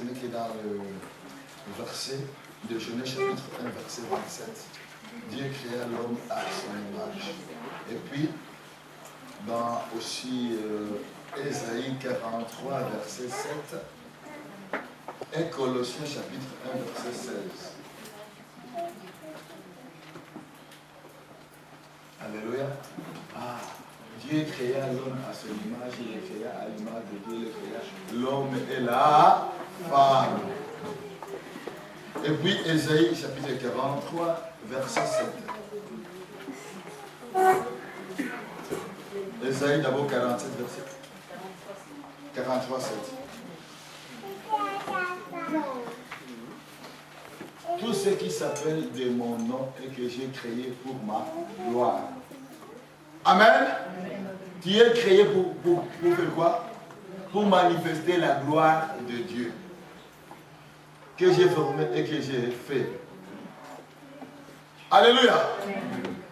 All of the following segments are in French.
n'est que dans le verset de Genèse chapitre 1, verset 27. Dieu créa l'homme à son image. Et puis, dans aussi Ésaïe 43, verset 7, et Colossiens chapitre 1, verset 16. Alléluia. Ah, Dieu créa l'homme à son image, il le créa à l'image de Dieu, il le créa l'homme et la femme. Et puis Ésaïe chapitre 43, verset 7. Ésaïe d'abord 47, verset 43, 7. Tout ce qui s'appelle de mon nom et que j'ai créé pour ma gloire. Amen. Tu es créé pour faire quoi? Pour manifester la gloire de Dieu. Que j'ai formé et que j'ai fait. Alléluia.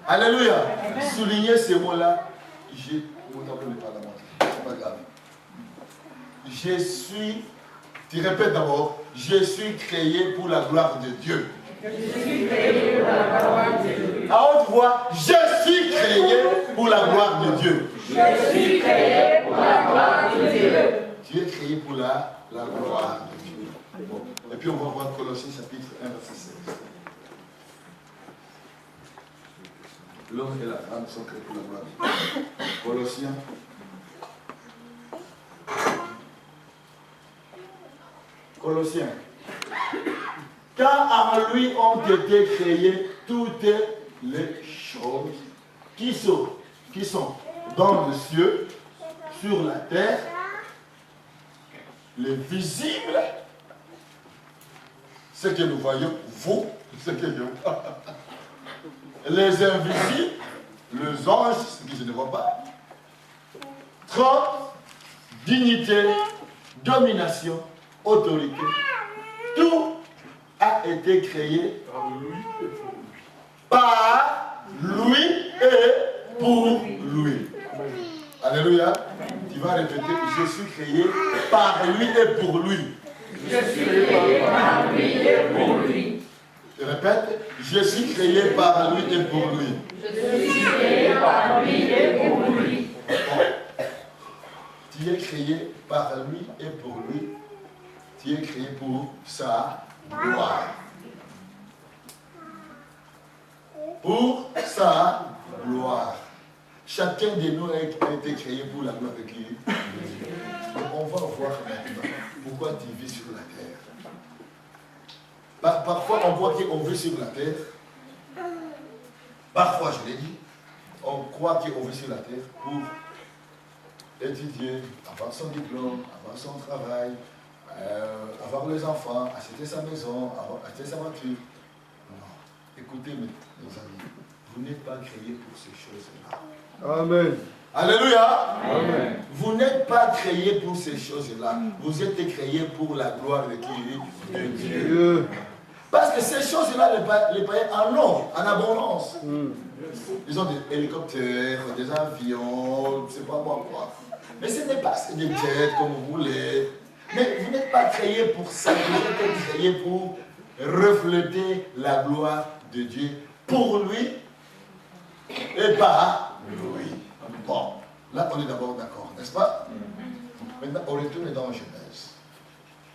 Alléluia. Soulignez ces mots-là. C'est pas grave. Je suis, tu répètes d'abord, je suis créé pour la gloire de Dieu. Je suis créé pour la gloire de Dieu. À haute voix, je suis créé pour la gloire de Dieu. Je suis créé pour la gloire de Dieu. Tu es créé pour la gloire de Dieu. Bon. Et puis on va voir Colossiens chapitre 1, verset 16. L'homme et la femme sont créés pour la gloire de Dieu. Colossiens. Colossiens. Car en lui ont été créées toutes les choses qui sont dans le ciel, sur la terre, les visibles, ce que nous voyons, vous, ce que je vois, les invisibles, les anges, ce que je ne vois pas, trône, dignité, domination, autorité, tout a été créé par lui et pour lui. Alléluia. Tu vas répéter, je suis créé par lui et pour lui. Je suis créé par lui et pour lui. Je répète, je suis créé par lui et pour lui. Je suis créé par lui et pour lui. Tu es créé par lui et pour lui. Tu es créé pour sa gloire. Pour sa gloire. Chacun de nous a été créé pour la gloire de qui? Donc on va voir maintenant pourquoi tu vis sur la terre. Parfois on voit qu'on vit sur la terre. Parfois, je l'ai dit, on croit qu'on vit sur la terre pour étudier, avoir son diplôme, avoir son travail, avoir les enfants, acheter sa maison, acheter sa voiture. Non. Écoutez, mes amis, vous n'êtes pas créés pour ces choses-là. Amen. Alléluia. Amen. Vous n'êtes pas créés pour ces choses-là. Vous êtes créés pour la gloire de qui? De Dieu. Parce que ces choses-là, les païens en ont, en abondance. Ils ont des hélicoptères, des avions, je ne sais pas moi quoi. Mais ce n'est pas des jets comme vous voulez. Mais vous n'êtes pas créés pour ça. Vous êtes créés pour refléter la gloire de Dieu pour lui et par lui. Bon, là on est d'abord d'accord, n'est-ce pas? Maintenant on retourne dans Genèse.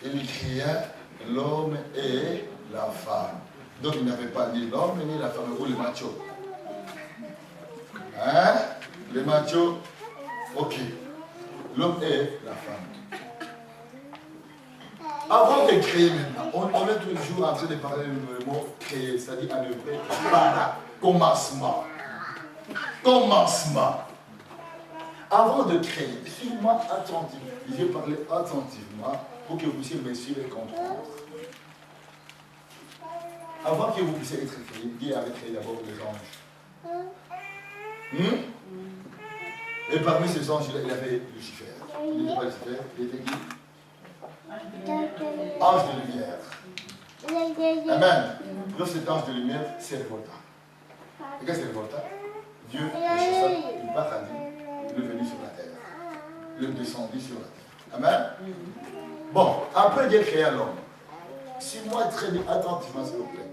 Il créa l'homme et la femme. Donc il n'avait pas ni l'homme ni la femme ou le macho. Hein? Le macho, ok. L'homme et la femme. Avant de créer maintenant, on est toujours en train de parler le mot créer, c'est-à-dire en hébreu, para, commencement. Commencement. Avant de créer, suis-moi attentivement. Je vais parler attentivement pour que vous puissiez me suivre et comprendre. Avant que vous puissiez être créé, Dieu avait créé d'abord les anges. Et parmi ces anges-là, il avait Lucifer. Il n'était pas Lucifer, il était qui? Ange de lumière. Amen. Donc cet ange de lumière s'est révolté. Et qu'est-ce qu'il s'est révolté? Dieu, le chasseur, il part à lui, il est venu sur la terre. Il est descendu sur la terre. Amen. Bon, après Dieu créa l'homme. Suis-moi très attentivement, s'il vous plaît.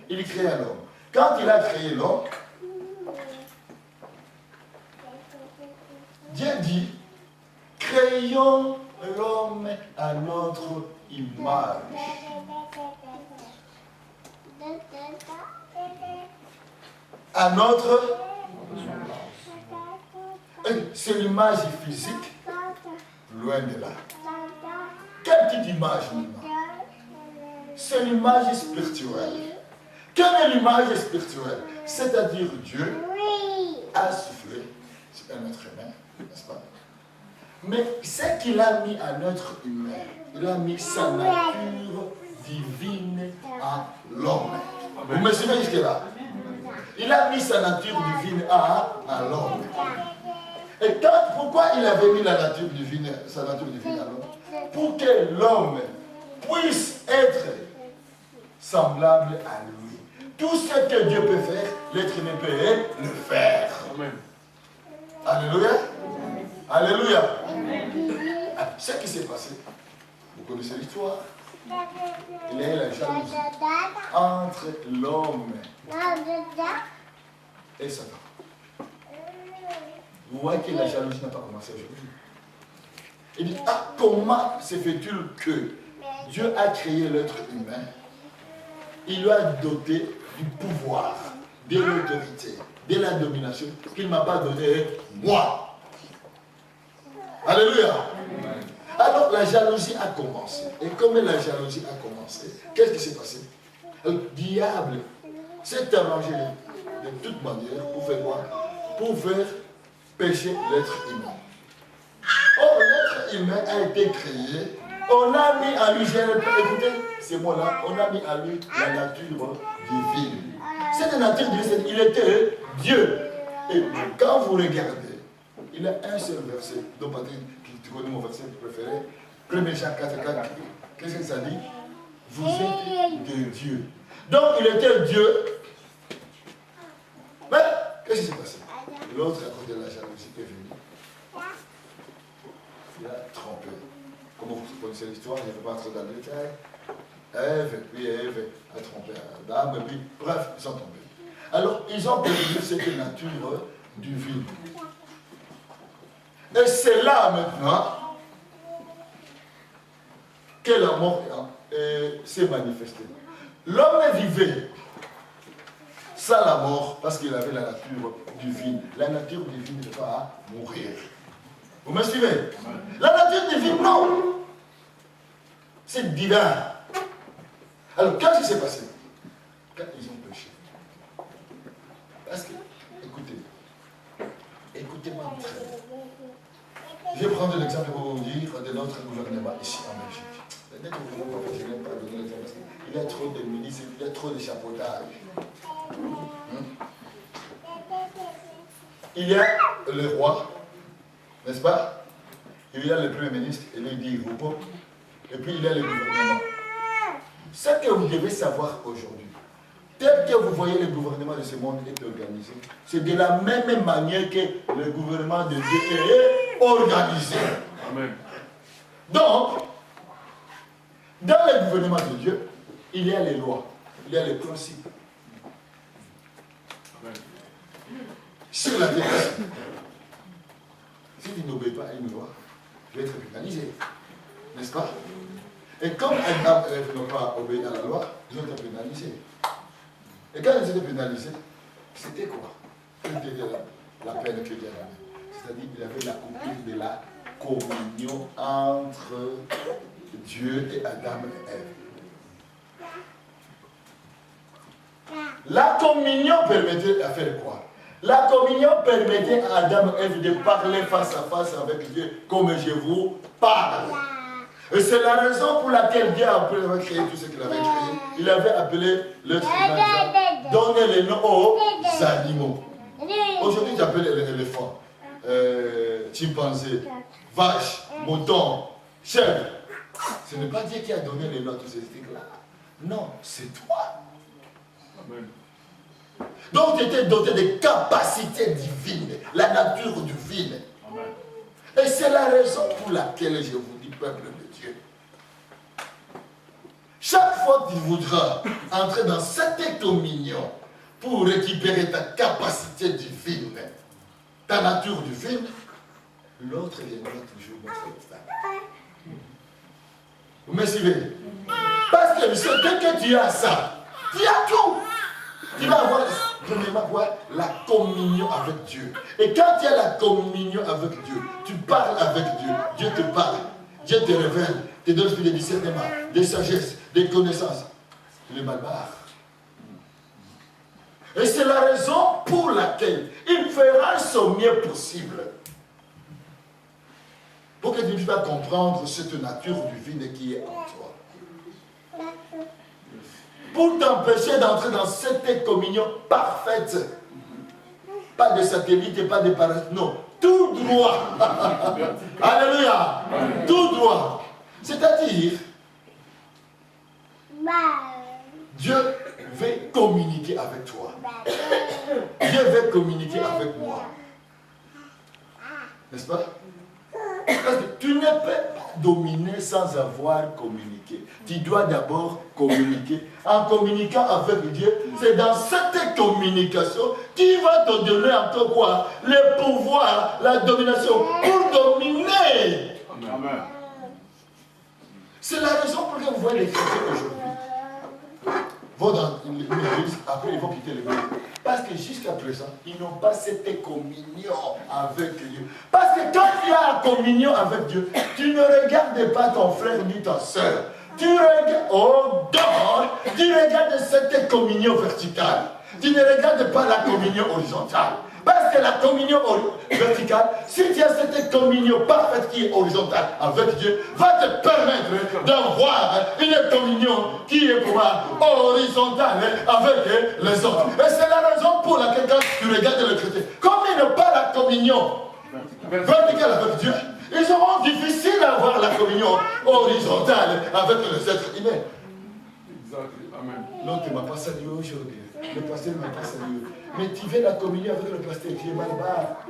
Il créa l'homme. Quand il a créé l'homme, Dieu dit, créons l'homme à notre image. À notre... C'est l'image physique, loin de là. Quelle petite image maintenant? C'est l'image spirituelle. Quelle est l'image spirituelle? C'est-à-dire Dieu a soufflé sur un être humain, n'est-ce pas? Mais ce qu'il a mis à notre humain, il a mis sa nature divine à l'homme. Vous me suivez jusque-là? Il a mis sa nature divine à l'homme. Et pourquoi il avait mis la nature divine, sa nature divine à l'homme? Pour que l'homme puisse être semblable à lui. Tout ce que Dieu peut faire, l'être humain peut le faire. Amen. Alléluia. Alléluia. Ce qui s'est passé, vous connaissez l'histoire. Il y a eu la jalousie entre l'homme et Satan. Vous voyez que la jalousie n'a pas commencé aujourd'hui. Il dit, comment se fait-il que Dieu a créé l'être humain? Il lui a doté du pouvoir, de l'autorité, de la domination qu'il ne m'a pas donné moi. Alléluia. Alors la jalousie a commencé. Et comme la jalousie a commencé, qu'est-ce qui s'est passé? Le diable s'est arrangé de toute manière pour faire quoi? Pour faire pécher l'être humain. Or, l'être humain a été créé. On a mis à lui, écoutez ces mots-là, on a mis à lui la nature divine. Cette nature divine, il était Dieu. Et quand vous regardez, il a un seul verset, donc Patrick, tu connais mon verset préféré, 1 Jean 4,4, qu'est-ce que ça dit? Vous êtes de Dieu. Donc il était Dieu. Mais qu'est-ce qui s'est passé? L'autre, à cause de la jalousie, est venu. Il a trompé. Comme vous connaissez l'histoire, je ne vais pas entrer dans le détail. Ève a trompé Adam, et puis, bref, ils sont tombés. Alors, ils ont perdu cette nature divine. Et c'est là maintenant que la mort s'est manifestée. L'homme vivait sans la mort parce qu'il avait la nature divine. La nature divine ne peut pas mourir. Vous me suivez? La nature divine, non. C'est divin. Alors, qu'est-ce qui s'est passé? Quand ils ont péché. Parce que, écoutez-moi très bien. Je vais prendre l'exemple pour vous dire de notre gouvernement ici en Belgique. Notre gouvernement, je n'aime pas donner l'exemple parce qu'il y a trop de ministres, il y a trop de chapeautage. Il y a le roi, n'est-ce pas? Il y a le premier ministre, il est dit Roupo, et puis il y a le gouvernement. Ce que vous devez savoir aujourd'hui, tel que vous voyez le gouvernement de ce monde est organisé, c'est de la même manière que le gouvernement de Dieu est organisé. Amen. Donc, dans le gouvernement de Dieu, il y a les lois, il y a les principes. Amen. Sur la terre, si tu n'obéis pas à une loi, tu vas être pénalisé. N'est-ce pas? Et comme Adam et Ève n'ont pas obéi à la loi, ils ont été pénalisés. Et quand ils étaient pénalisés, c'était quoi? C'était la peine que Dieu avait. C'est-à-dire qu'il avait la coupure de la communion entre Dieu et Adam et Ève. La communion permettait à faire quoi? La communion permettait à Adam et Ève de parler face à face avec Dieu comme je vous parle. Et c'est la raison pour laquelle Dieu a créé tout ce qu'il avait créé. Il avait appelé l'être humain, donner les noms aux animaux. Aujourd'hui, tu appelles l'éléphant, chimpanzé, vache, mouton, chèvre. Ce n'est pas Dieu qui a donné les noms à tous ces trucs-là. Non, c'est toi. Amen. Donc, tu étais doté de capacités divines, la nature divine. Amen. Et c'est la raison pour laquelle je vous dis peuple de Dieu. Chaque fois que tu voudras entrer dans cette communion pour récupérer ta capacité divine, ta nature divine, l'autre viendra toujours montrer l'obstacle. Vous me suivez? Parce que dès que tu as ça, tu as tout. Tu vas avoir, premièrement, la communion avec Dieu. Et quand tu as la communion avec Dieu, tu parles avec Dieu. Dieu te parle. Dieu te révèle. Te donne des discernements, des sagesses, des connaissances. Tu les barbares. Et c'est la raison pour laquelle il fera son mieux possible pour que tu puisses comprendre cette nature divine qui est en toi. Pour t'empêcher d'entrer dans cette communion parfaite. Pas de satellite et pas de parasites. Non, tout droit. Alléluia. Tout droit. C'est-à-dire, Dieu veut communiquer avec toi. Dieu veut communiquer avec moi. N'est-ce pas? Parce que tu ne peux pas dominer sans avoir communiqué. Tu dois d'abord communiquer. En communiquant avec Dieu, c'est dans cette communication qui va te donner encore quoi? Le pouvoir, la domination pour dominer. Amen. C'est la raison pour laquelle vous voyez les chrétiens aujourd'hui vont dans l'église, après ils vont quitter l'église. Parce que jusqu'à présent, ils n'ont pas cette communion avec Dieu. Parce que quand tu as la communion avec Dieu, tu ne regardes pas ton frère ni ta soeur. Tu regardes, oh God, tu regardes cette communion verticale. Tu ne regardes pas la communion horizontale. Parce que la communion verticale, si tu as cette communion parfaite qui est horizontale avec Dieu, va te permettre d'avoir une communion qui est horizontale avec les autres. Et c'est la raison pour laquelle quand tu regardes le chrétien, comme ils n'ont pas la communion verticale avec Dieu, ils auront difficile d'avoir la communion horizontale avec les êtres humains. Non, tu ne m'as pas salué aujourd'hui. Le pasteur ne m'a pas salué. Mais tu veux la communion avec le pasteur qui est barbare.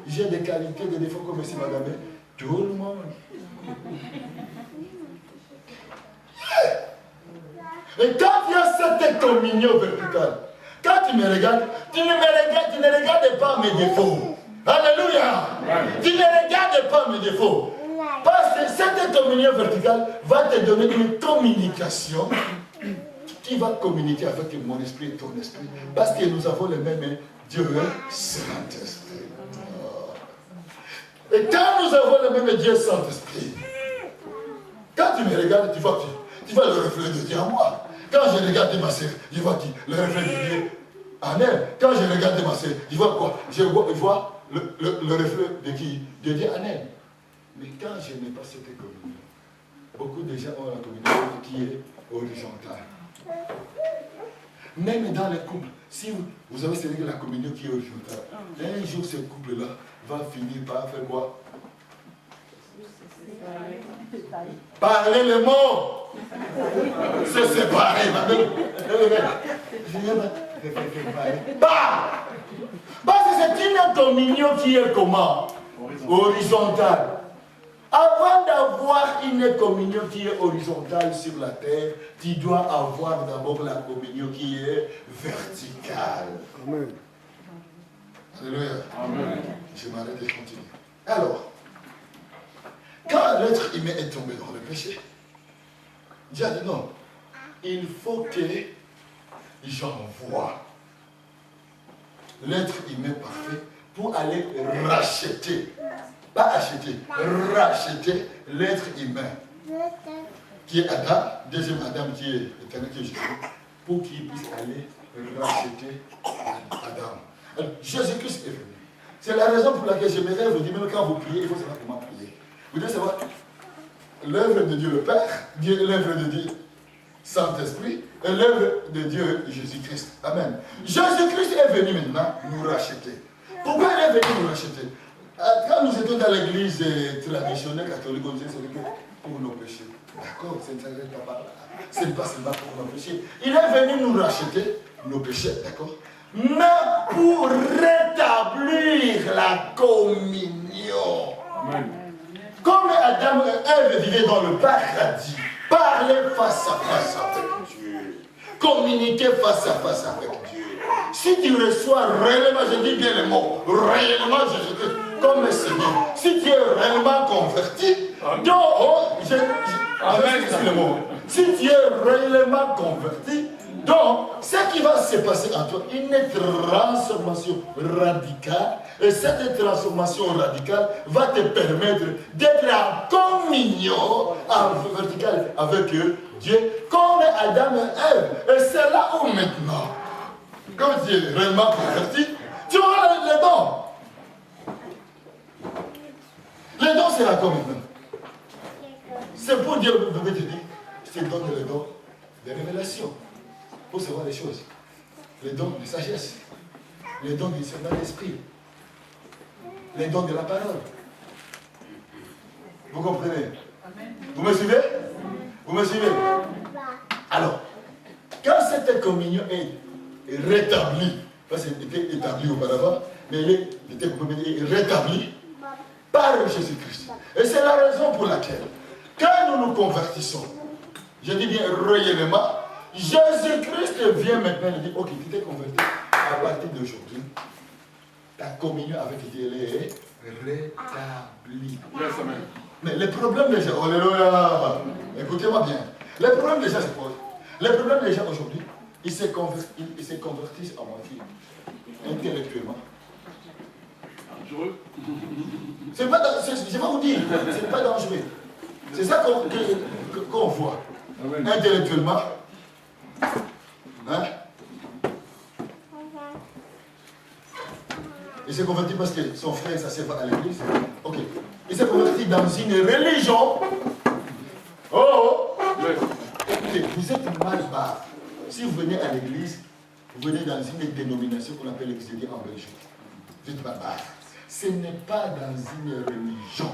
J'ai des qualités, des défauts comme ici, madame. Tout le monde. Et quand tu as cette communion verticale, quand tu me regardes, tu ne regardes pas mes défauts. Alléluia. Tu ne regardes pas mes défauts. Parce que cette communion verticale va te donner une communication qui va communiquer avec mon esprit et ton esprit. Parce que nous avons le même Dieu, Saint-Esprit. Et quand nous avons le même Dieu, Saint-Esprit, quand tu me regardes, tu vois le reflet de Dieu en moi. Quand je regarde ma sœur, je vois qui? Le reflet de Dieu en elle. Quand je regarde ma sœur, je vois quoi? Je vois le reflet de qui? De Dieu en elle. Mais quand je n'ai pas cette communion, beaucoup de gens ont la communion qui est horizontale. Même dans les couples, si vous avez la communion qui est horizontale, un jour ce couple-là va finir par faire quoi? Parler les mots. Se séparer. Parce que c'est une communion qui est comment? Horizontale. Avant d'avoir une communion qui est horizontale sur la terre, tu dois avoir d'abord la communion qui est verticale. Amen. Alléluia. Amen. Je m'arrête et continue. Alors, quand l'être humain est tombé dans le péché, Dieu a dit non, il faut que j'envoie l'être humain parfait pour aller racheter. Pas acheter, racheter l'être humain qui est Adam, deuxième Adam qui est l'éternel qui est Jésus, pour qu'il puisse aller racheter Adam. Alors, Jésus-Christ est venu. C'est la raison pour laquelle j'aimerais vous dire, même quand vous priez, il faut savoir comment prier. Vous devez savoir l'œuvre de Dieu le Père, l'œuvre de Dieu Saint-Esprit et l'œuvre de Dieu Jésus-Christ. Amen. Jésus-Christ est venu maintenant nous racheter. Pourquoi il est venu nous racheter? Quand nous étions dans l'église traditionnelle catholique, on disait c'est pour nos péchés. D'accord, c'est pas par là. Ce n'est pas seulement pour nos péchés. Il est venu nous racheter nos péchés, d'accord? Mais pour rétablir la communion. Amen. Comme Adam Adam et Ève vivaient dans le paradis, parlaient face à face avec Dieu, communiquaient face à face avec Dieu. Si tu reçois réellement, je dis bien les mots, réellement Jésus-Christ comme Seigneur, si tu es réellement converti, si tu es réellement converti, donc ce qui va se passer en toi, une transformation radicale, et cette transformation radicale va te permettre d'être en communion, en vertical avec Dieu, comme Adam et Ève. Et c'est là où maintenant, comme tu es réellement converti, tu auras les dons. Les dons, c'est là comme maintenant. C'est pour Dieu, vous pouvez te dire, je te donne les dons de révélation pour savoir les choses. Les dons de sagesse, les dons du discernement d'esprit, les dons de la parole. Vous comprenez? Vous me suivez? Vous me suivez? Alors, quand cette communion est rétablie, parce qu'elle était établie auparavant, mais elle est rétablie par Jésus-Christ. Et c'est la raison pour laquelle, quand nous nous convertissons, je dis bien réellement, Jésus-Christ vient maintenant et dit, ok, tu t'es converti, à partir d'aujourd'hui, ta communion avec Dieu est rétablie. Mais les problèmes des gens, alléluia, écoutez-moi bien, les problèmes des gens se posent. Les problèmes des gens aujourd'hui, ils se convertissent à moitié, intellectuellement. C'est pas, je vais vous dire, c'est pas dangereux. C'est ça qu'on voit. Intellectuellement. Hein? Il s'est converti parce que son frère s'assied à l'église. Ok. Il s'est converti dans une religion. Oh! Écoutez, vous êtes mal barre. Si vous venez à l'église, vous venez dans une dénomination qu'on appelle l'exilé en Belgique. Vous êtes mal barre. Ce n'est pas dans une religion.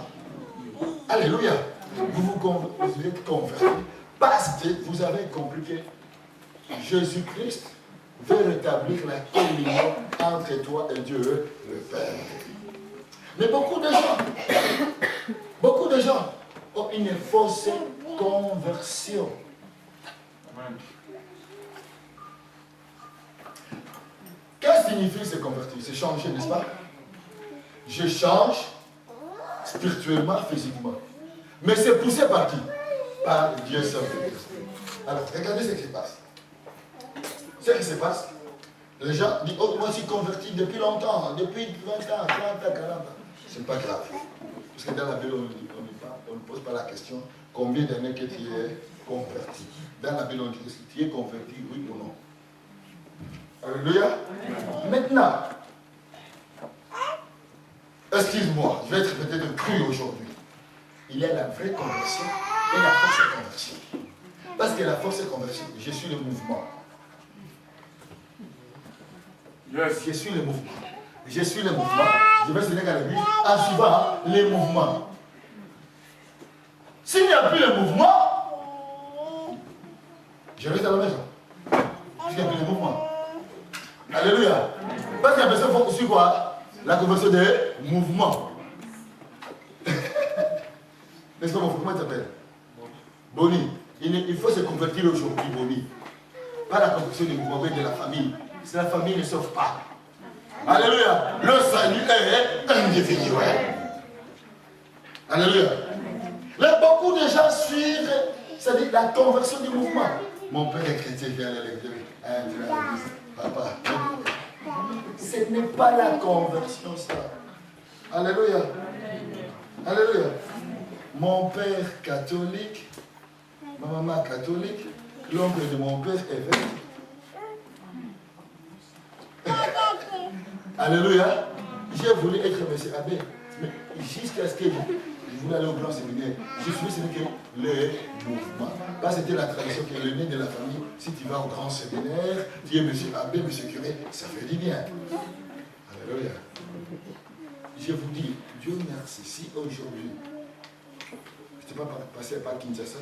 Alléluia. Vous êtes converti parce que vous avez compris que Jésus-Christ veut rétablir la communion entre toi et Dieu le Père. Mais beaucoup de gens ont une fausse conversion. Amen. Qu'est-ce que signifie se convertir? C'est changer, n'est-ce pas? Je change spirituellement, physiquement. Mais c'est poussé par qui? Par Dieu seul. Alors, regardez ce qui se passe. Ce qui se passe, les gens disent, oh, moi je suis converti depuis longtemps, depuis 20 ans, 30 ans, 40 ans. C'est pas grave. Parce que dans la Bible, on ne pose pas la question, combien d'années que tu es converti? Dans la Bible, on dit, est-ce que tu es converti, oui ou non? Alléluia. Maintenant, excuse-moi, je vais être peut-être cru aujourd'hui. Il y a la vraie conversion et la fausse conversion. Parce que la fausse conversion, je suis le mouvement. Yes. Je suis le mouvement. Je suis le mouvement. Je vais se dire à l'église en suivant les mouvements. S'il n'y a plus le mouvement, je reste à la maison. S'il n'y a plus le mouvement. Alléluia. Parce qu'il y a personne qui faut suivre quoi? La conversion des mouvements. N'est-ce pas mon frère? Comment il s'appelle? Boni. Il faut se convertir aujourd'hui, Boni. Pas la conversion des mouvements, mais de la famille. Si la famille ne sauve pas. Alléluia. Le salut est individuel. Alléluia. Là, beaucoup de gens suivent, c'est-à-dire la conversion du mouvement. Mon père est chrétien, il vient à l'église. Papa. Ce n'est pas la conversion, ça. Alléluia. Alléluia. Mon père catholique, ma maman catholique, l'oncle de mon père évêque. Alléluia. J'ai voulu être monsieur abbé, mais jusqu'à ce que je voulais aller au grand séminaire, je suis ce que le mouvement. Parce que c'était la tradition qui est le nez de la famille. Si tu vas au grand séminaire, tu es monsieur abbé, monsieur curé, ça fait du bien. Alléluia. Je vous dis, Dieu merci, si aujourd'hui, je n'étais pas passé par Kinshasa,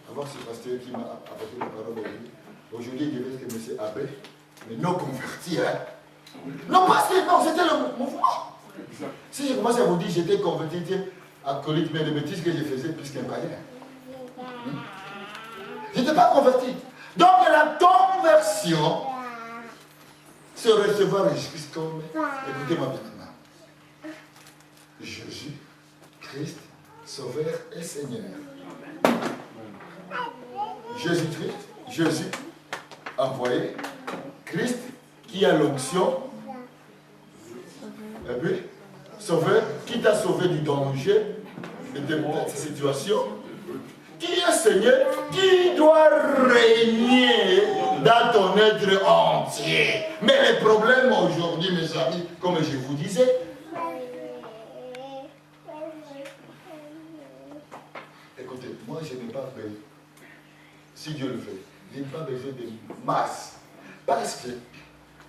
avant ce pasteur qui m'a apporté la parole aujourd'hui. Aujourd'hui, il devait être monsieur abbé, mais non converti, hein. Non, parce que non, c'était le mouvement. Si je commence à vous dire, j'étais converti, alcoolique, mais les bêtises que je faisais plus qu'un païen. Je n'étais pas converti. Donc la conversion, c'est recevoir Jésus-Christ comme, écoutez-moi bien maintenant, Jésus, Christ, Sauveur et Seigneur. Jésus-Christ, Jésus, envoyé, Christ, qui a l'onction, et puis, Sauveur, qui t'a sauvé du danger et de cette situation, qui est Seigneur, qui doit régner dans ton être entier. Mais les problèmes aujourd'hui, mes amis, comme je vous disais, écoutez, moi je n'ai pas besoin, si Dieu le fait, je n'ai pas besoin de masse. Parce que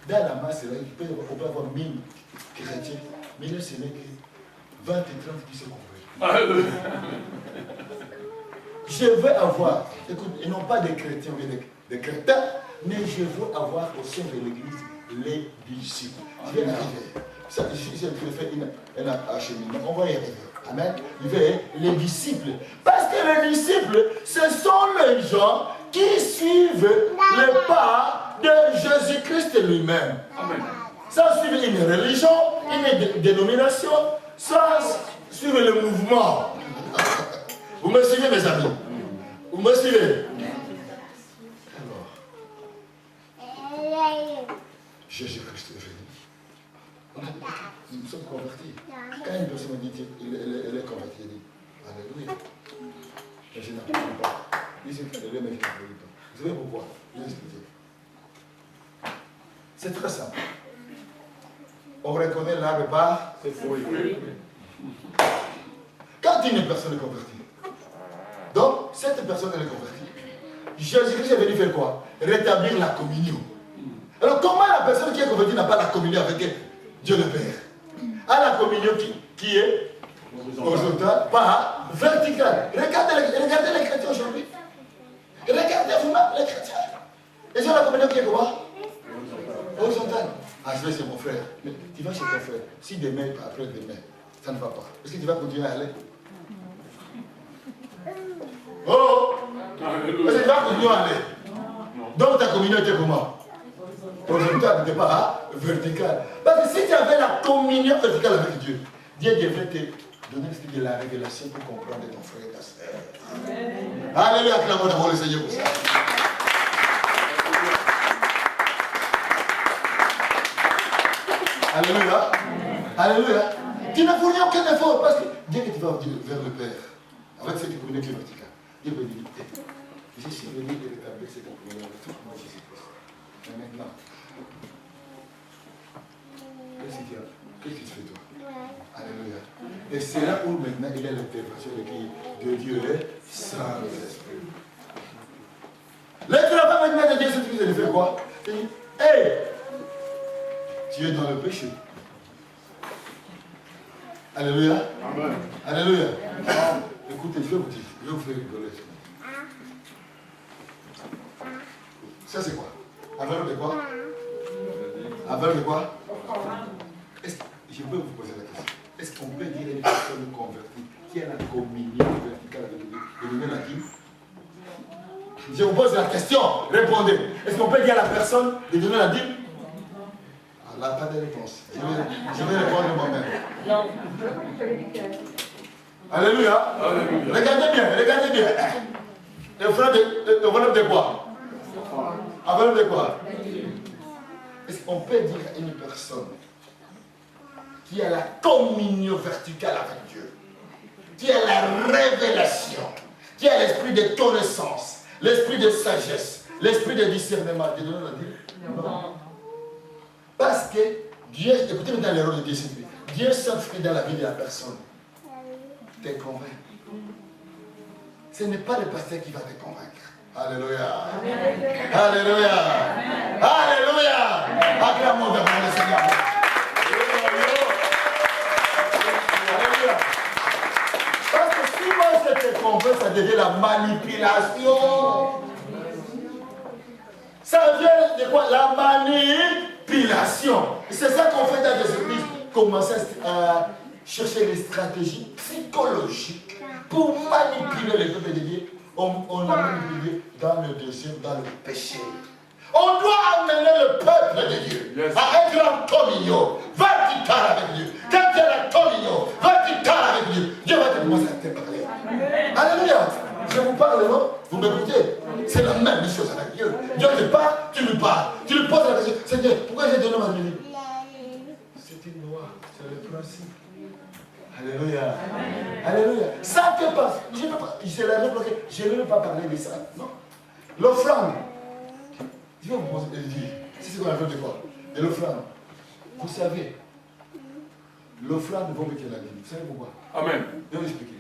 dans la masse, là, on peut avoir 1000 chrétiens, mais là, ce n'est que 20 et 30 qui se convertissent. Je veux avoir, écoute, et non pas des chrétiens, mais des chrétiens, mais je veux avoir au sein de l'église les disciples. Je vais arriver. Ça, je vais faire un acheminement. On va y arriver. Amen. Il veut les disciples. Parce que les disciples, ce sont les gens qui suivent le pas de Jésus-Christ lui-même. Amen. Sans suivre une religion, une dénomination, sans suivre le mouvement. Vous me suivez, mes amis? Vous me suivez? Alors, Jésus-Christ est venu. Nous sommes convertis. Quand une personne me dit elle est convertie, elle dit Alléluia. Mais je n'apprends pas. Il dit Alléluia, mais je n'apprends pas. Vous savez pourquoi? Je vais expliquer. C'est très simple. On reconnaît l'arbre par ses fruits. Quand une personne est convertie, donc cette personne elle est convertie, Jésus-Christ est venu faire quoi? Rétablir la communion. Alors comment la personne qui est convertie n'a pas la communion avec Dieu le Père? A la communion qui est horizontale, pas verticale. Regardez les chrétiens aujourd'hui. Regardez vous-même les chrétiens. Ils ont la communion qui est comment? Horizontale. Ah, je vais chez mon frère. Mais tu vas chez ton frère. Si demain, après demain, ça ne va pas. Est-ce que tu vas continuer à aller? Oh! Est-ce que tu vas continuer à aller? Donc ta communion était comment? Horizontale, n'était pas verticale. Parce que si tu avais la communion verticale avec Dieu, Dieu devrait te donner de la révélation pour comprendre ton frère et ta soeur. Alléluia, acclamons d'abord le Seigneur pour ça. Alléluia. Alléluia. Tu ne fournis aucun effort parce que dès que tu vas vers le Père, avec cette communauté verticale, Dieu va dire je suis venu de rétablir cette communauté avec tout moi Jésus-Christ. Mais maintenant, qu'est-ce que tu fais toi? Alléluia. Et c'est là où maintenant il y a l'intervention de Dieu est Saint-Esprit. Le travail maintenant de Dieu, c'est que tu fais quoi? Il dit hey! Tu es dans le péché. Alléluia. Amen. Alléluia. Écoutez, je vais vous faire rigoler. Ça c'est quoi? Avec de quoi? Avec de quoi? Je peux vous poser la question. Est-ce qu'on peut dire à une personne convertie qui a la communion verticale avec Dieu et lui-même à qui? Je vous pose la question, répondez. Est-ce qu'on peut dire à la personne de donner la dîme? Là, pas de réponse. Je vais répondre moi-même. Non. Alléluia. Alléluia. Regardez bien. Le frère de quoi? Avec de quoi? Est-ce qu'on peut dire à une personne qui a la communion verticale avec Dieu, qui a la révélation, qui a l'esprit de connaissance, l'esprit de sagesse, l'esprit de discernement, de donner la Dieu? Non. Parce que Dieu, écoutez maintenant les rôles de Dieu, Dieu s'inscrit dans la vie de la personne. Te convaincre. Ce n'est pas le pasteur qui va te convaincre. Alléluia. Alléluia. Alléluia. Acclamons devant le Seigneur. Alléluia. Parce que si moi je te convainc, ça devient la manipulation. Ça vient de quoi? La manipulation. C'est ça qu'on fait dans les églises. Commencer chercher les stratégies psychologiques pour manipuler les peuples de Dieu. On amène Dieu dans le désir, dans le péché. On doit amener le peuple de Dieu à être en communion verticale avec Dieu. Quand tu es en communion verticale avec Dieu, Dieu va te commencer à te parler. Alléluia. Je vous parle, non? Vous m'écoutez? C'est la même chose avec Dieu. Dieu te parle, tu lui parles. Tu lui poses la question. Seigneur, pourquoi j'ai donné ma vie? C'est une loi, c'est le principe. Alléluia. Alléluia. Ça te passe. Je ne veux pas parler de ça. Non. L'offrande. Je vais vous poser des dire. C'est ce qu'on appelle de quoi? De l'offrande. Vous savez, l'offrande vaut mieux que la dîme. Vous savez pourquoi? Amen. Je vais vous expliquer.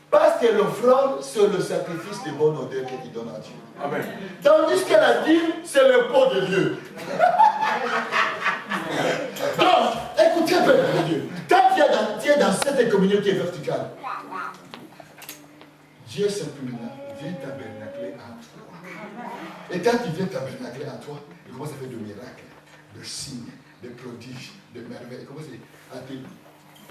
Parce que l'offrande, c'est le sacrifice de bonne odeur qu'il donne à Dieu. Amen. Tandis que la dîme, c'est le pot de Dieu. Donc, écoutez, peuple de Dieu. Quand tu es dans cette communion qui est verticale, Dieu simplement vient tabernacler en toi. Et quand il vient tabernacler en toi, il commence à faire des miracles, des signes, des prodiges, des merveilles. Il commence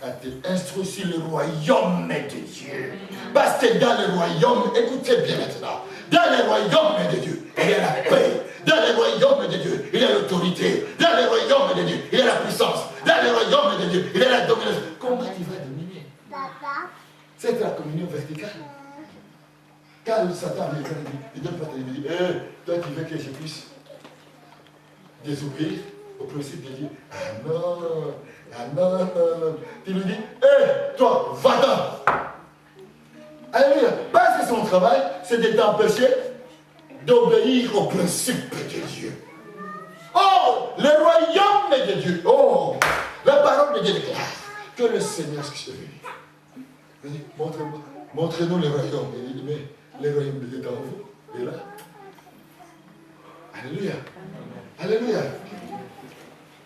à te instruire sur le royaume de Dieu. Parce que dans le royaume, écoutez bien maintenant, dans le royaume de Dieu, il y a la paix. Dans le royaume de Dieu, il y a l'autorité. Dans le royaume de Dieu, il y a la puissance. Dans le royaume de Dieu, il y a la domination. Comment tu vas dominer? C'est la communion verticale. Quand Satan vient, il donne pas de dit, toi tu veux que je puisse désobéir au principe de Dieu. Ah non, ah non, non, non. Tu lui dis, toi, va-t'en. Alléluia. Parce que son travail, c'est de t'empêcher d'obéir au principe de Dieu. Oh, le royaume de Dieu. Oh, la parole de Dieu déclare que le Seigneur est venu. Il dit, montrez-nous le royaume. Il dit, mais le royaume de Dieu est en vous. Et là. Alléluia. Alléluia.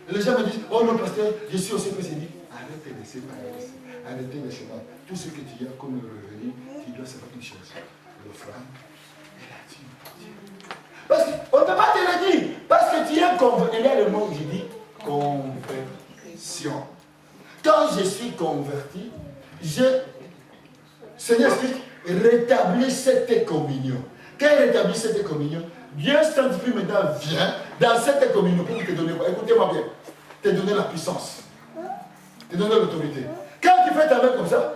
Et les gens me disent, oh non, pasteur, je suis aussi président. Arrêtez de séparer. Arrêtez les chemins. Tout ce que tu as comme revenu, tu dois savoir une chose. L'offrande et la dîme. Parce qu'on ne peut pas te le dire. Parce que tu es converti. Il y a le mot qui dit conversion. Quand je suis converti, Seigneur, rétablis cette communion. Quand il rétablit cette communion, Dieu Saint-Esprit maintenant vient dans cette communion pour te donner quoi? Écoutez-moi bien. Te donner la puissance. Te donner l'autorité. Quand tu fais ta main comme ça,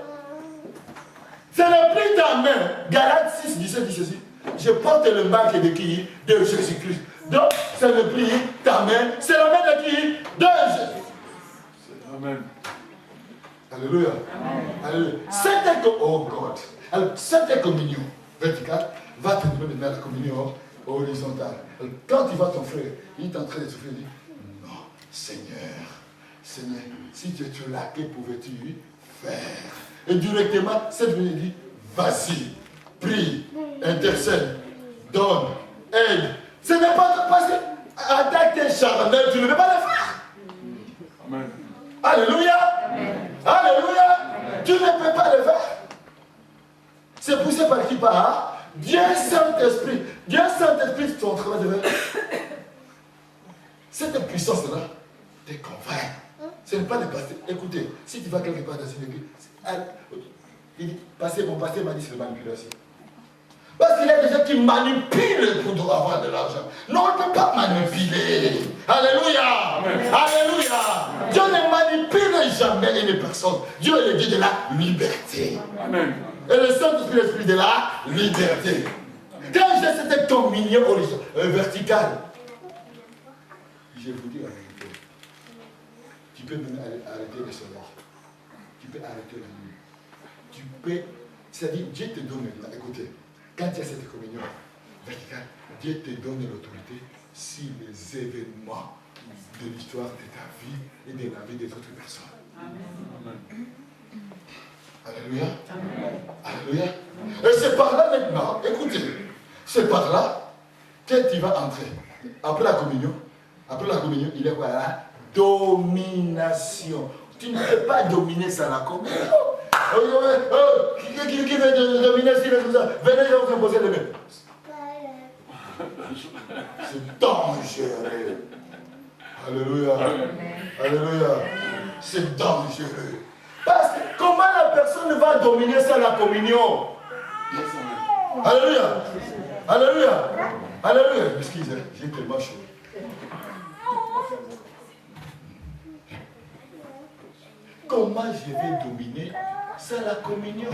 ce n'est plus ta main. Galates 6, 17 dit ceci. Je porte le marque de qui? De Jésus-Christ. Donc, ce n'est plus ta main, c'est la main de qui? De Jésus. Amen. Alléluia. Alléluia. Oh God. Alors, cette communion verticale va te donner maintenant la communion horizontale. Alors, quand tu vois ton frère, il est en train de souffrir, il dit, non, Seigneur, Seigneur, si tu es là, que pouvais-tu faire? Et directement, cette venue dit, vas-y, prie, intercède, donne, aide. Ce n'est pas parce que attaque tes charnels, tu ne peux pas le faire. Amen. Alléluia. Amen. Alléluia. Amen. Tu ne peux pas le faire. C'est poussé par qui? Par Dieu Saint-Esprit. Dieu Saint-Esprit, ton travail de faire. Cette puissance-là te convainc. Ce n'est pas le pasteur. Écoutez, si tu vas quelque part dans une église, il dit, mon pasteur m'a dit c'est la manipulation. Parce qu'il y a des gens qui manipulent pour avoir de l'argent. Non, on ne peut pas manipuler. Alléluia. Amen. Alléluia. Dieu ne manipule jamais une personne. Dieu est le Dieu de la liberté. Amen. Et le Saint-Esprit est l'esprit de la liberté. Quand j'ai cette communion verticale, je vous dis la vérité. Tu peux même arrêter le soleil. Tu peux arrêter la nuit. Tu peux, c'est-à-dire Dieu te donne maintenant, écoutez, quand tu as cette communion verticale, Dieu te donne l'autorité sur les événements de l'histoire de ta vie et de la vie des autres personnes. Amen. Alléluia. Amen. Alléluia. Et c'est par là maintenant, écoutez, c'est par là que tu vas entrer. Après la communion, il y a quoi? La domination. Tu ne peux pas dominer sans la communion. Qui veut dominer sur ça? Venez, je vais vous imposer les mains. C'est dangereux. Alléluia. Alléluia. C'est dangereux. Parce que comment la personne va dominer sans la communion? Alléluia. Alléluia. Alléluia. Excusez, j'ai tellement chaud. Comment je vais dominer sans la communion?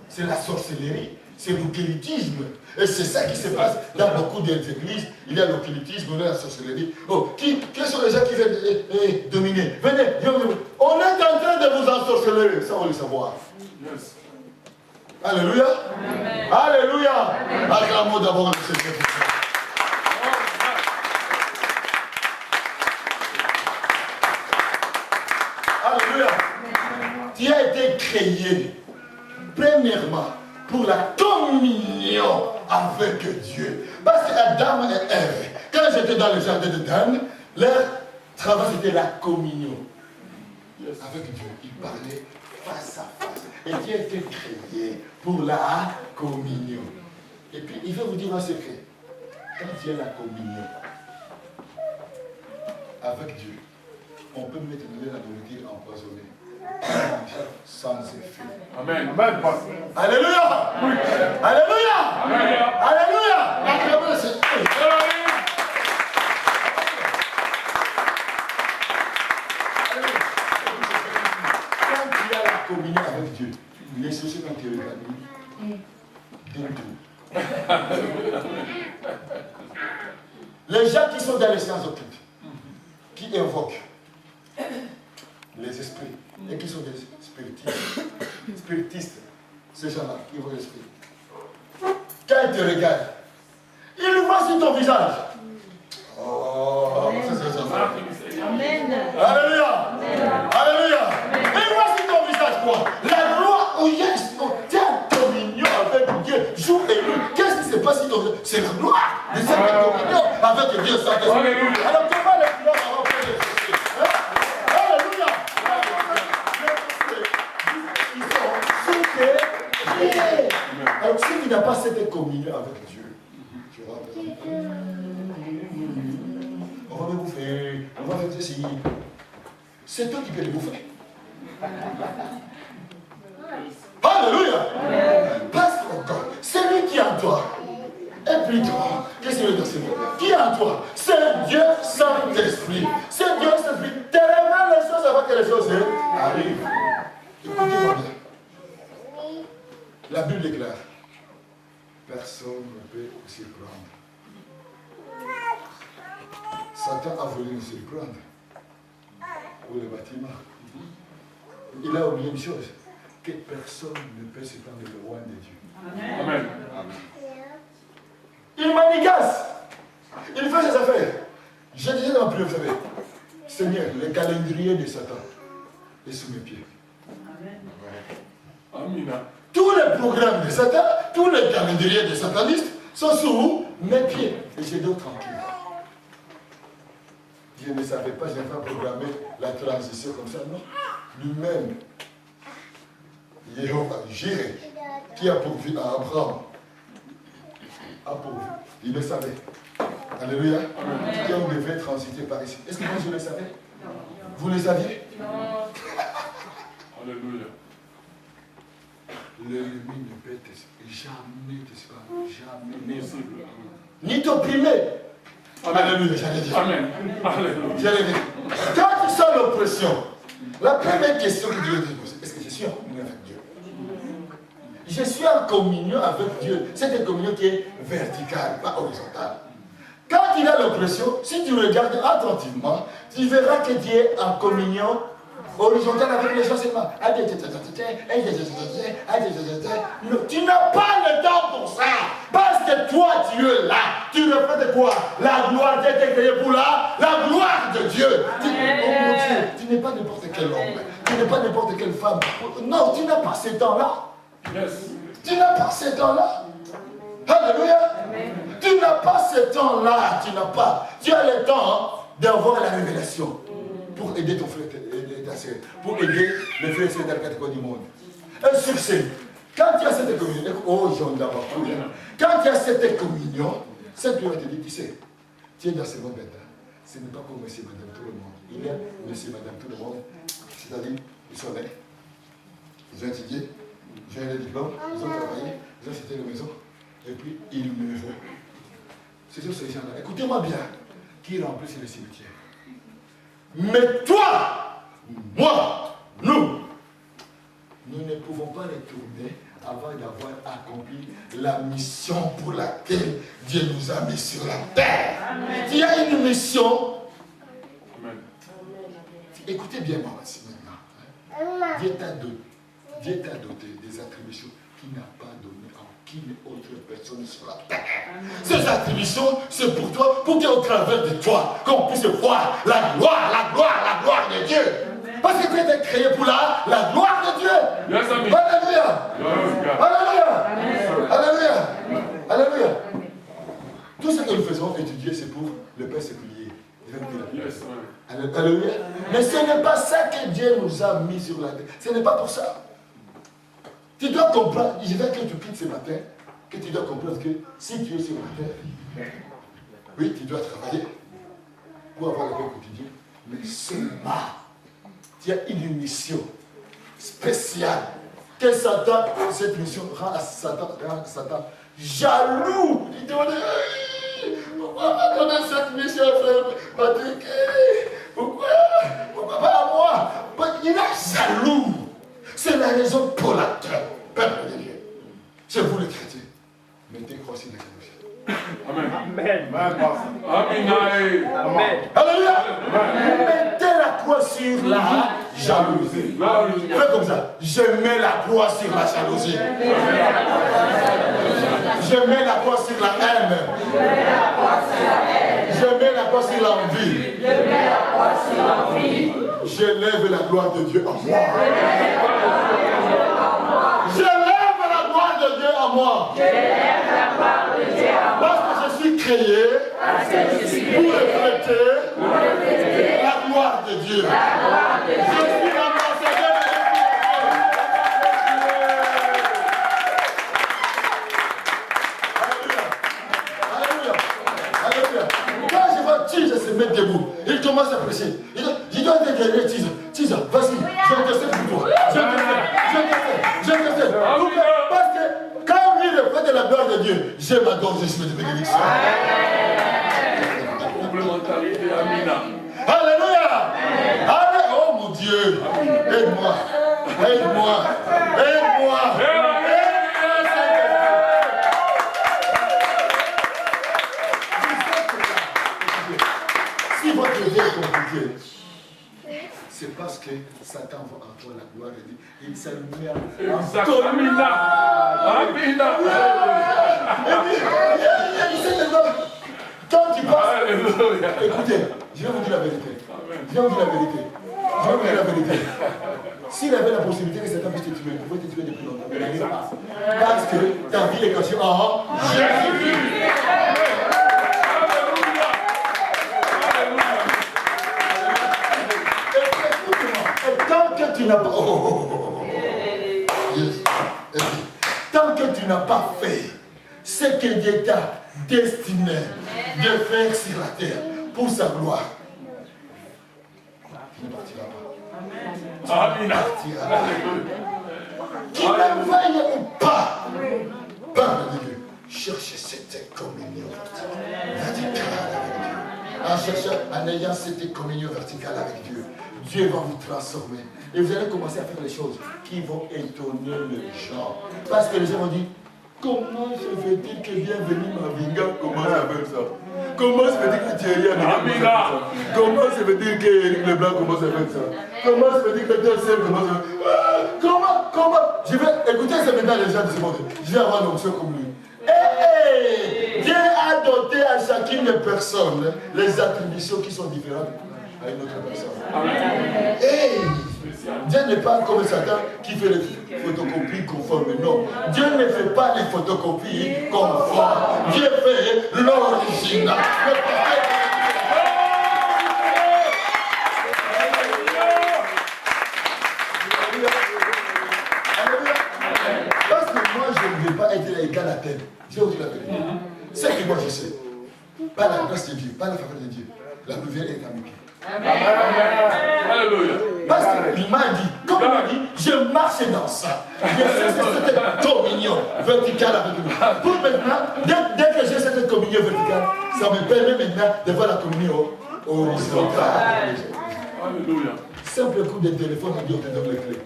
C'est la sorcellerie, c'est l'occultisme. Et c'est ça qui se passe dans beaucoup d'églises. Il y a l'occultisme, il y a la sorcellerie. Oh, quels sont les gens qui veulent dominer? Venez, on est en train de vous ensorceler. Ça, on va le savoir. Yes. Alléluia. Amen. Alléluia. Acclamons d'abord le Seigneur. Alléluia. Tu as été créé, premièrement, pour la communion avec Dieu. Parce que Adam et Ève, quand j'étais dans le jardin d'Éden, leur travail c'était la communion avec Dieu. Ils parlaient face à face. Et tu as été créé pour la communion. Et puis, il veut vous dire un secret. Quand tu as la communion avec Dieu, on peut mettre de la nourriture empoisonnée. Sans effet. Amen. Amen. Alléluia. Oui. Alléluia. Amen. Alléluia. Quand tu as la communion avec Dieu, les sociétés quand tu regardes, les gens qui sont dans les sciences occultes, qui invoquent les esprits, et qui sont des spiritistes, ces gens-là, qui voient l'esprit. Quand ils te regardent, ils le voient sur ton visage. Oh, c'est ça. Amen. Alléluia. Alléluia. Ils voient sur ton visage quoi? La gloire où il y a une communion avec Dieu, jour et nuit. Qu'est-ce qui se passe sur ton visage? C'est la gloire de cette communion avec Dieu. Alors comment les gloires vont faire les choses? Alléluia. Alors, si tu n'as pas cette communion avec Dieu, tu vas on va me bouffer, on va faire ceci. C'est toi qui peux les bouffer. Alléluia. Parce que celui qui est en toi est plus grand que celui dans ce monde. Qui est en toi? C'est Dieu Saint-Esprit. C'est Dieu Saint-Esprit. Tellement les choses avant que les choses arrivent. Écoutez-moi bien. La Bible déclare, personne ne peut nous surprendre. Satan a voulu nous surprendre pour le bâtiment. Il a oublié une chose, que personne ne peut surprendre le roi de Dieu. Amen. Il manigasse. Il fait ses affaires. J'ai dit dans la prière, vous savez, Seigneur, le calendrier de Satan est sous mes pieds. Amen. Tous les programmes de Satan, tous les calendriers des satanistes sont sous mes pieds. Et j'ai d'autres tranquilles. Je ne savais pas, je n'ai pas programmé la transition comme ça, non. Lui-même, Jéhovah, Jireh, qui a pourvu à Abraham, a pourvu. Il le savait. Alléluia. Qu'on devait transiter par ici. Est-ce que moi je le savais? Non. Vous le saviez? Non. Alléluia. L'ennemi ne peut jamais te séparer, jamais, ni t'opprimer. Alléluia, j'allais dire. Amen. Alléluia. J'allais dire. Quand tu sens l'oppression, la première question que Dieu te pose, est-ce que je suis en communion avec Dieu? Je suis en communion avec Dieu. C'est une communion qui est verticale, pas horizontale. Quand il a l'oppression, si tu regardes attentivement, tu verras que tu es en communion horizontale avec les gens seulement. Tu n'as pas le temps pour ça. Parce que toi, tu es là. Tu reflètes quoi? La gloire qui a été créée pour la gloire de Dieu. Oh mon Dieu, tu n'es pas n'importe quel homme. Tu n'es pas n'importe quelle femme. Non, tu n'as pas ce temps-là. Tu n'as pas ce temps-là. Alléluia. Tu n'as pas ce temps-là. Tu n'as pas. Tu as le temps d'avoir la révélation pour aider ton frère et ta soeur, pour aider les frères et sœurs dans le quatre coins du monde. Un succès. Quand tu as cette communion, oh Jean d'abord, quand tu as cette communion, cette communion te dit, tu sais, tu es dans ce monde maintenant. Ce n'est pas pour monsieur, madame, tout le monde. Il y a monsieur, madame, tout le monde, c'est-à-dire le soleil, ils ont étudié, ils ont eu le diplôme, ils ont travaillé, ils ont acheté une maison, et puis ils meurent. C'est sur ces gens-là. Écoutez-moi bien, qui remplissent le cimetière. Mais toi, moi, nous ne pouvons pas retourner avant d'avoir accompli la mission pour laquelle Dieu nous a mis sur la terre. Amen. Il y a une mission. Amen. Écoutez bien moi aussi maintenant. Dieu t'a doté des attributions qu'il n'a pas données à aucune autre personne sur la terre. Amen. Ces attributions, c'est pour toi, pour qu'au travers de toi, qu'on puisse voir la gloire de Dieu. Amen. Parce que tu es créé pour la gloire de Dieu. Yes, Alléluia. Alléluia. Alléluia. Alléluia. Tout ce que nous faisons étudier, c'est pour le Père séculier. Yes, alléluia. Mais ce n'est pas ça que Dieu nous a mis sur la terre. Ce n'est pas pour ça. Tu dois comprendre, je veux que tu quittes ce matin, que tu dois comprendre que si tu es sur la terre, oui, tu dois travailler pour avoir le pain quotidien, mais seulement, tu as une mission spéciale que Satan, cette mission rend à Satan jaloux. Il te dit, pourquoi m'a donné cette mission, frère Patrick? Pourquoi pas à moi? Il est jaloux. C'est la raison pour laquelle, peuple de Dieu, c'est vous les chrétiens, mettez croix sur les jalousies. Amen. Amen. Amen. Amen. Alléluia. Mettez la croix sur la jalousie. Faites comme ça. Je mets la croix sur la jalousie. Je mets la croix sur la haine. Je mets la croix sur l'envie. Je lève la gloire de Dieu en moi. Je lève la gloire de Dieu en moi. Parce que je suis créé pour refléter la gloire de Dieu. Je suis l'ambassadeur de Dieu. Alléluia. Alléluia. Quand je vois Jesus se mettre debout, il commence à prêcher. Il doit te guérir, Jesus, vas-y, je te fais pour toi. Je te fais. Parce que quand il reflète la gloire de Dieu, j'ai ma gorge, je suis de bénédiction. Complémentarité, Amina. Alléluia. Alléluia. Oh mon Dieu, aide-moi. Si votre vie est compliquée, c'est parce que Satan voit en toi la gloire de Dieu. Il s'est mis à quand tu passes, écoutez, je vais vous dire la vérité. S'il avait la possibilité que Satan puisse te tuer, il pouvait te tuer depuis longtemps. Mais il n'arrive pas. Parce que ta vie est cachée en Jésus. Tant que tu n'as pas... Tant que tu n'as pas fait ce que Dieu t'a destiné de faire sur la terre pour sa gloire, tu ne partiras pas. Tu ne partiras pas. Qu'il le veuille ou pas, peuple de Dieu, cherchez cette communion verticale avec Dieu. En ayant cette communion verticale avec Dieu, Dieu va vous transformer. Et vous allez commencer à faire des choses qui vont étonner les gens. Parce que les gens vont dire, comment se fait-il que Bienvenue Mavinga commence à faire ça? Comment se fait-il que Thierry commence à faire ça? Comment se fait-il que Eric Leblanc commence à faire ça? Comment se fait-il que Tel commence à faire ça? Comment? Je vais écouter ce maintenant les gens de ce monde. Je vais avoir l'onction comme lui. Dieu a doté à chacune des personnes les attributions qui sont différentes à une autre personne. Dieu n'est pas comme Satan qui fait les photocopies conformes. Non. Dieu ne fait pas les photocopies conformes. Dieu fait l'original. Parce que moi, je ne vais pas être égal à tel. Je vais vous dire la vérité. C'est que moi je sais. Pas la grâce de Dieu, pas la faveur de Dieu. La nouvelle est amicale. Alléluia. Parce qu'il m'a dit, comme il m'a dit, je marche dans ça. J'ai cette communion verticale avec lui. Pour maintenant, dès que j'ai cette communion verticale, ça me permet maintenant de voir la communion horizontale. Alléluia. Simple coup de téléphone, on dit on te donne les clés.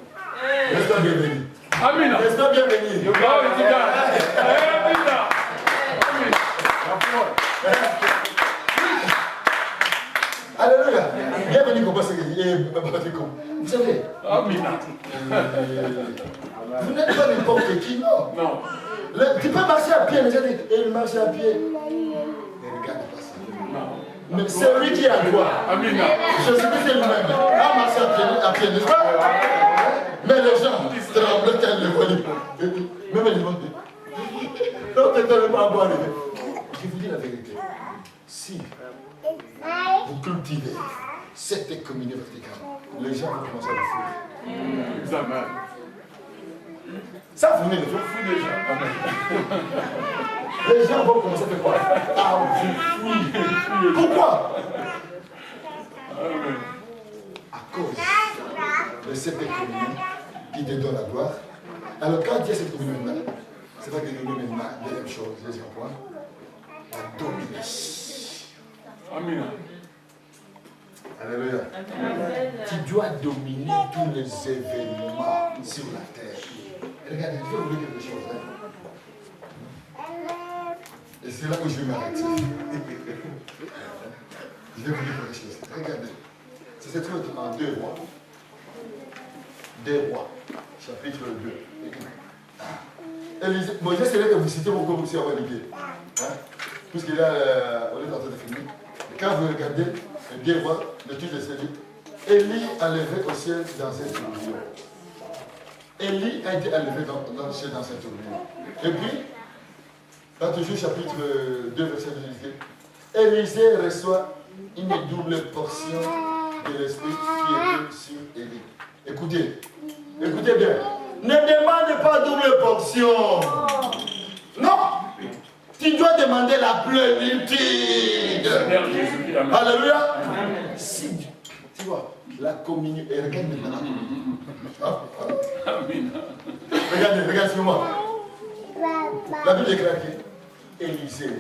Reste bienvenu. Amen. Reste bienvenu. Glory to God. Amen. Alléluia. Bienvenue comme ça. Vous savez, Amen. vous n'êtes pas n'importe qui, non. Non. Tu peux marcher à pied, les gens disent, il marche à pied. Mais regarde pas ça. Mais c'est lui qui a droit. Amen. Je sais que c'est lui-même. A marché à pied, n'est-ce pas? Mais les gens tremblent quand ils le voient. Même les gens disent, non, tu ne peux pas boire. Je vous dis la vérité. Si vous cultivez cette communion verticale, les gens vont commencer à le faire. Examen. Ça, vous venez de faire fou déjà. Les gens vont commencer à faire quoi? Ah, vous fouillez. Pourquoi? À cause de cette communion qui te donne la gloire. Alors, quand il y a cette communion maintenant, c'est pas que nous donnons maintenant, deuxième chose, deuxième point, la domination. Amen. Alléluia. Tu dois dominer tous les événements sur la terre. Regardez, je vais vous dire quelque chose. Et c'est là où je vais m'arrêter. Je vais vous dire quelque chose. Regardez. Ça se trouve en 2 rois. 2 rois, chapitre 2. Moïse, c'est là que vous citez beaucoup aussi avant l'idée. Puisqu'il est on est en train de finir. Quand vous regardez le 2 rois, le titre de celui, Élie enlevé au ciel dans un tourbillon. Élie a été enlevé dans le ciel dans un tourbillon. Et puis, dans toujours chapitre 2, verset 2, Élisée reçoit une double portion de l'esprit qui était sur Élie. Écoutez, écoutez bien. Ne demande pas double portion. Non. Tu dois demander la plénitude. Alléluia. Si, tu vois, la communion. Et regarde maintenant la communion. Regarde sur moi. La Bible déclare qu'Élisée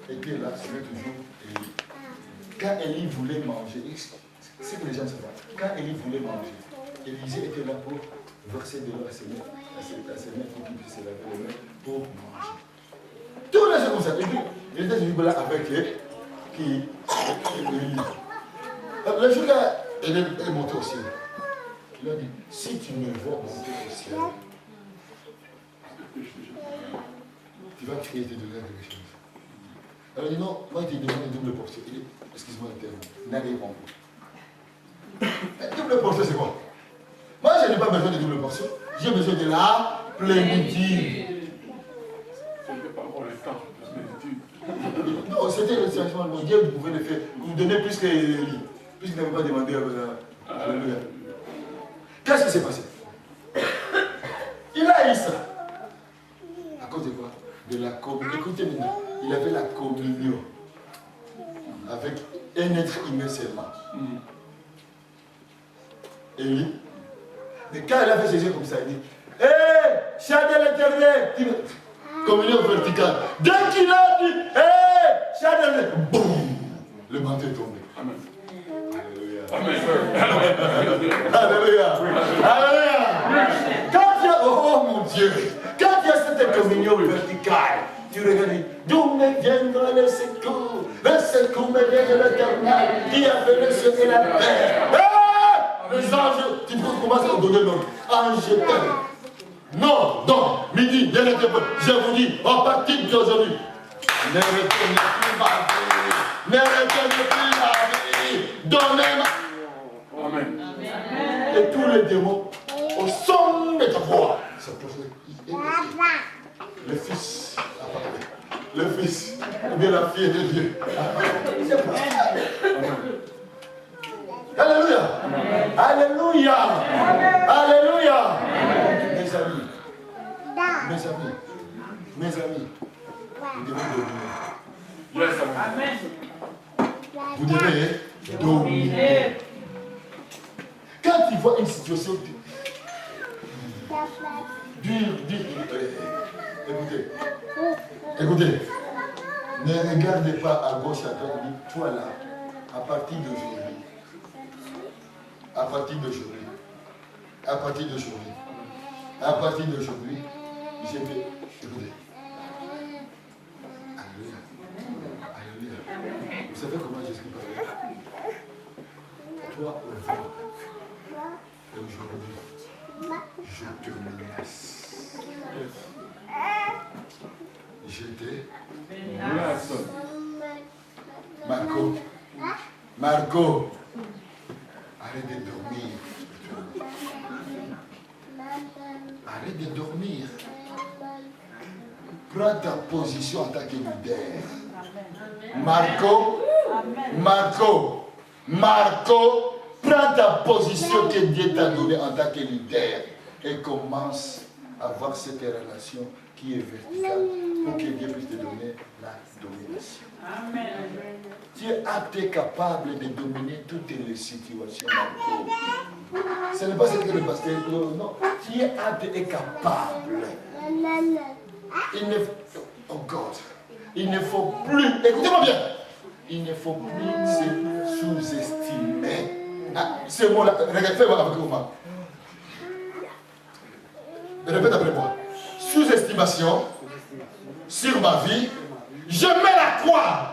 était là, c'était toujours Élie. Quand Élie voulait manger, c'est que les gens savent, quand Élie voulait manger, Élisée était là pour verser de l'eau à ses mains pour qu'il puisse se laver les mains pour manger. Tous les gens comme ça. Et puis, il était toujours là avec Élie. Le jour là, elle est montée au ciel. Il a dit, si tu me vois monter au ciel, tu vas crier tes degrés quelque chose. Alors il dit non, moi je t'ai demandé une double portion. Il dit, excuse-moi le terme, n'arrivons pas. Double portion c'est quoi? Moi je n'ai pas besoin de double portion, j'ai besoin de la plénitude. Non, c'était le changement de Dieu, vous pouvez le faire. Vous donnez plus que Élie, puisqu'il n'avait pas demandé à Alléluia. Qu'est-ce qui s'est passé? Il a eu ça. À cause de quoi? De la communion. Écoutez maintenant, il avait la communion avec un être humain seulement. Élie. Mais quand il a fait ses yeux comme ça, il dit, hé, chant de l'Éternel. Communion verticale. Dès qu'il a dit, hé, chant de l'Éternel, boum, le manteau est tombé. Amen. Alléluia. Alléluia. Alléluia. Quand tu as, oh mon Dieu, quand tu as cette communion verticale, tu regardes, d'où me viendra le secours me vient de l'Éternel qui a fait le ciel et la terre. Les anges, tu peux commencer à donner l'ordre. Ange tel. Non, donc, midi, je vous dis, à partir d'aujourd'hui, ne retournez plus ma vie. Ne retournez plus ma vie. Donnez-moi. Amen. Et tous les démons, au son de ta voix, se posent. Le Fils a parlé. Le Fils, ou bien la fille de Dieu. C'est pour ça. Alléluia. Alléluia. Alléluia. Mes amis, vous devez dominer. Yes, amen. Vous devez Dominer. Quand tu vois une situation écoutez, ne regardez pas à gauche, à droite, dites toi là, à partir d'aujourd'hui, à partir d'aujourd'hui, à partir d'aujourd'hui, à partir d'aujourd'hui, je vais, écoutez, alléluia, alléluia. Vous savez comment Jésus parlait? Toi, au vent, aujourd'hui, je te menace. Je te menace. Marco, arrête de dormir. Arrête de dormir. Prends ta position en tant que leader. Marco, prends ta position que Dieu t'a donnée en tant que leader et commence à avoir cette relation qui est verticale pour que Dieu puisse te donner la domination. Amen. Tu es capable de dominer toutes les situations. Ce n'est pas ce que le pasteur dit, non. Tu es apte et capable. Il ne faut plus, écoutez-moi bien, il ne faut plus se sous-estimer. Ce mot-là, fais-moi avec moi. Répète après moi. Sous-estimation sur ma vie, je mets la croix.